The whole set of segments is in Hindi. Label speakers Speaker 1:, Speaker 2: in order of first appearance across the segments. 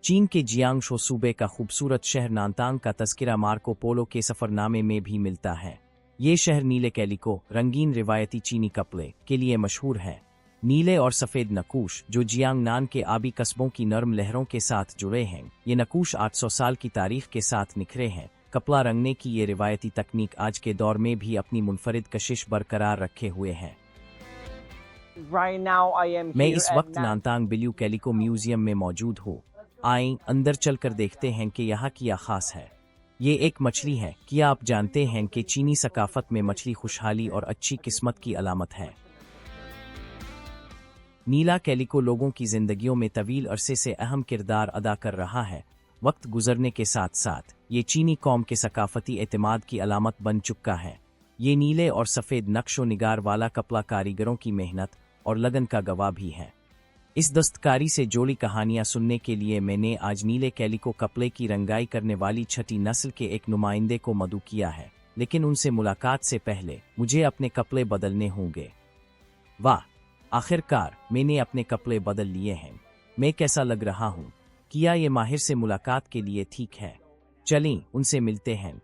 Speaker 1: चीन के जियांगशो सूबे का खूबसूरत शहर नानतांग का तज़किरा मार्को पोलो के सफ़रनामे में भी मिलता है। ये शहर नीले कैलिको, रंगीन रिवायती चीनी कपड़े के लिए मशहूर है। नीले और सफ़ेद नकूश जो जियांगनान के आबी कस्बों की नर्म लहरों के साथ जुड़े हैं। ये नकूश 800 साल की तारीख के साथ निखरे हैं। कपड़ा रंगने की ये रिवायती तकनीक आज के दौर में भी अपनी मुनफरिद कशिश बरकरार रखे हुए है। मैं इस वक्त नानतांग बिल्यू कैलिको म्यूजियम में मौजूद हूँ। आएं अंदर चलकर देखते हैं कि यहाँ क्या खास है। ये एक मछली है। क्या आप जानते हैं कि चीनी सकाफत में मछली खुशहाली और अच्छी किस्मत की अलामत है। नीला कैलिको लोगों की जिंदगियों में तवील अरसे से अहम किरदार अदा कर रहा है। वक्त गुजरने के साथ साथ ये चीनी कौम के सकाफती एतमाद की अलामत बन चुका है। ये नीले और सफ़ेद नक्शो निगार वाला कपड़ा कारीगरों की मेहनत और लगन का गवाह भी है। इस दस्तकारी से जोड़ी कहानियां सुनने के लिए मैंने आज नीले कैलिको कपड़े की रंगाई करने वाली छठी नस्ल के एक नुमाइंदे को मदऊ किया है। लेकिन उनसे मुलाकात से पहले मुझे अपने कपड़े बदलने होंगे। वाह, आखिरकार मैंने अपने कपड़े बदल लिए हैं। मैं कैसा लग रहा हूँ? क्या ये माहिर से मुलाकात के लिए ठीक है? चलें उनसे मिलते हैं।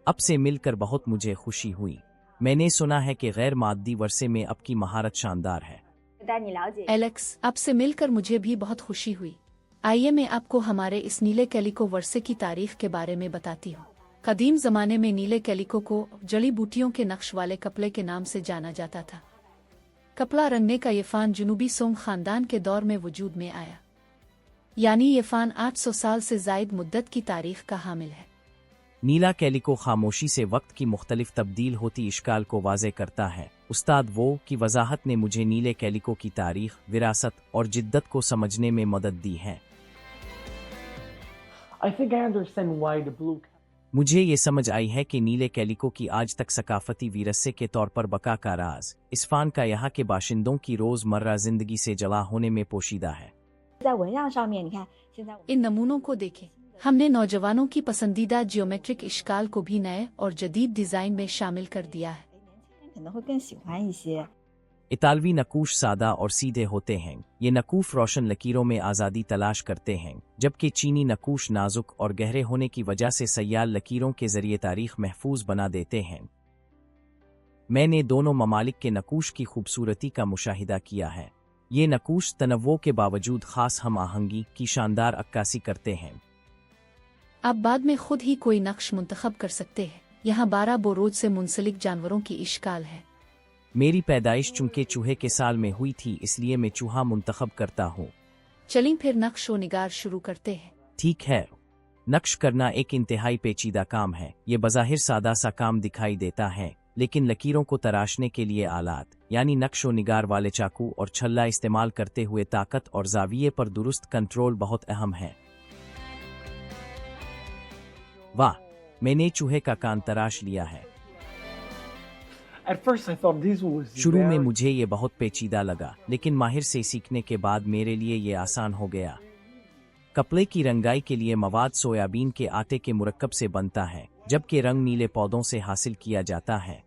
Speaker 1: अब से मिलकर बहुत मुझे खुशी हुई। मैंने सुना है कि गैर मादी वर्षे में आपकी महारत शानदार है।
Speaker 2: एलेक्स, आपसे मिलकर मुझे भी बहुत खुशी हुई। आइए मैं आपको हमारे इस नीले कैलिको वर्षे की तारीख के बारे में बताती हूँ। कदीम जमाने में नीले कैलिको को जड़ी बूटियों के नक्श वाले कपड़े के नाम से जाना जाता था। कपड़ा रंगने का ये फ़ान जुनूबी सोंग ख़ानदान के दौर में वजूद में आया, यानी ये फ़ान 800 साल से ज़ायद मुद्दत की तारीख का हामिल है।
Speaker 1: नीला कैलिको खामोशी से वक्त की मुख्तलिफ तब्दील होती इश्काल को वाज़े करता है। उस्ताद वो की वजाहत ने मुझे नीले कैलिको की तारीख, विरासत और जिद्दत को समझने में मदद दी है। मुझे ये समझ आई है कि नीले कैलिको की आज तक सकाफती विरसे के तौर पर बका का राज इस फ़ान का यहाँ के बाशिंदों की रोज़मर्रा जिंदगी से जला होने में पोशीदा है।
Speaker 2: इन नमूनों को देखें। हमने नौजवानों की पसंदीदा जियोमेट्रिक इश्काल को भी नए और जदीद डिज़ाइन में शामिल कर दिया है।
Speaker 1: इतालवी नकूश सादा और सीधे होते हैं। ये नकूश रोशन लकीरों में आज़ादी तलाश करते हैं, जबकि चीनी नकूश नाजुक और गहरे होने की वजह से सयाल लकीरों के जरिए तारीख महफूज बना देते हैं। मैंने दोनों ममालिक के नकूश की खूबसूरती का मुशाहिदा किया है। ये नकूश तनव्वो के बावजूद खास हम आहंगी की शानदार अक्कासी करते हैं।
Speaker 2: आप बाद में खुद ही कोई नक्श मुंतखब कर सकते हैं। यहाँ 12 बोरोज से मुंसलिक जानवरों की इश्काल है।
Speaker 1: मेरी पैदाइश चूंकि चूहे के साल में हुई थी, इसलिए मैं चूहा मुंतखब करता हूँ।
Speaker 2: चलिए फिर नक्श व निगार शुरू करते हैं।
Speaker 1: ठीक है। नक्श करना एक इंतहाई पेचीदा काम है। ये बज़ाहिर सादा सा काम दिखाई देता है, लेकिन लकीरों को तराशने के लिए आलात यानी नक्श व निगार वाले चाकू और छल्ला इस्तेमाल करते हुए ताकत और जाविये पर दुरुस्त कंट्रोल बहुत अहम है। वाह, मैंने चूहे का कान तराश लिया है। शुरू में मुझे ये बहुत पेचीदा लगा, लेकिन माहिर से सीखने के बाद मेरे लिए ये आसान हो गया। कपड़े की रंगाई के लिए मवाद सोयाबीन के आटे के मुरक्कब से बनता है, जबकि रंग नीले पौधों से हासिल किया जाता है।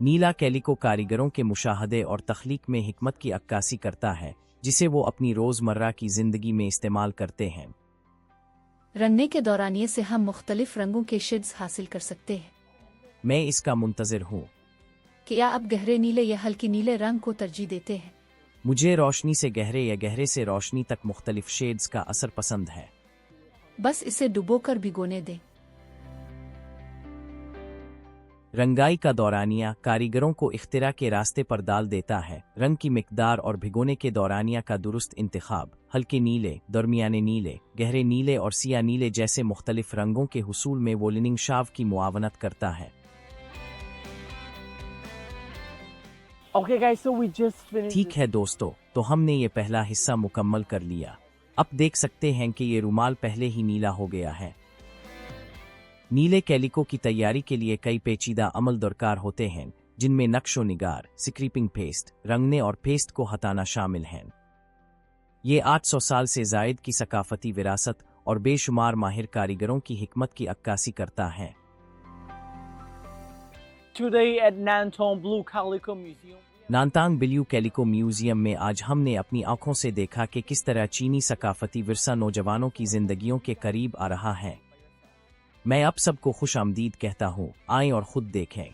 Speaker 1: नीला कैलिको कारीगरों के मुशाहदे और तख्लीक में हिकमत की अक्कासी करता है, जिसे वो अपनी रोज़मर्रा की जिंदगी में इस्तेमाल करते हैं।
Speaker 2: रंगने के दौरानिये से हम मुख्तलिफ रंगों के शेड्स हासिल कर सकते हैं।
Speaker 1: मैं इसका मुंतज़िर हूँ।
Speaker 2: क्या आप गहरे नीले या हल्की नीले रंग को तरजीह देते हैं?
Speaker 1: मुझे रोशनी से गहरे या गहरे से रोशनी तक मुख्तलिफ शेड्स का असर पसंद है।
Speaker 2: बस इसे डुबोकर भिगोने दें।
Speaker 1: रंगाई का दौरानिया कारीगरों को इख्तिरा के रास्ते पर डाल देता है। रंग की मिकदार और भिगोने के दौरानिया का दुरुस्त इंतखाब हल्के नीले, दरमियाने नीले, गहरे नीले और सिया नीले जैसे मुख्तलिफ रंगों के हुसूल में वो लिनिंग शाव की मुआवनत करता है। ठीक है दोस्तों, तो हमने ये पहला हिस्सा मुकम्मल कर लिया। अब देख सकते हैं कि ये रुमाल पहले ही नीला हो गया है। नीले कैलिको की तैयारी के लिए कई पेचीदा अमल दरकार होते हैं, जिनमें नक्शो निगार, स्क्रीपिंग पेस्ट, रंगने और पेस्ट को हटाना शामिल हैं। ये 800 साल से जायद की सकाफती विरासत और बेशुमार माहिर कारीगरों की हिकमत की अक्कासी करता है। नानतांग बिल्यू कैलिको म्यूजियम में आज हमने अपनी आंखों से देखा कि किस तरह चीनी सकाफती विरसा नौजवानों की जिंदगियों के करीब आ रहा है। मैं आप सबको खुश आमदीद कहता हूँ, आएं और खुद देखें।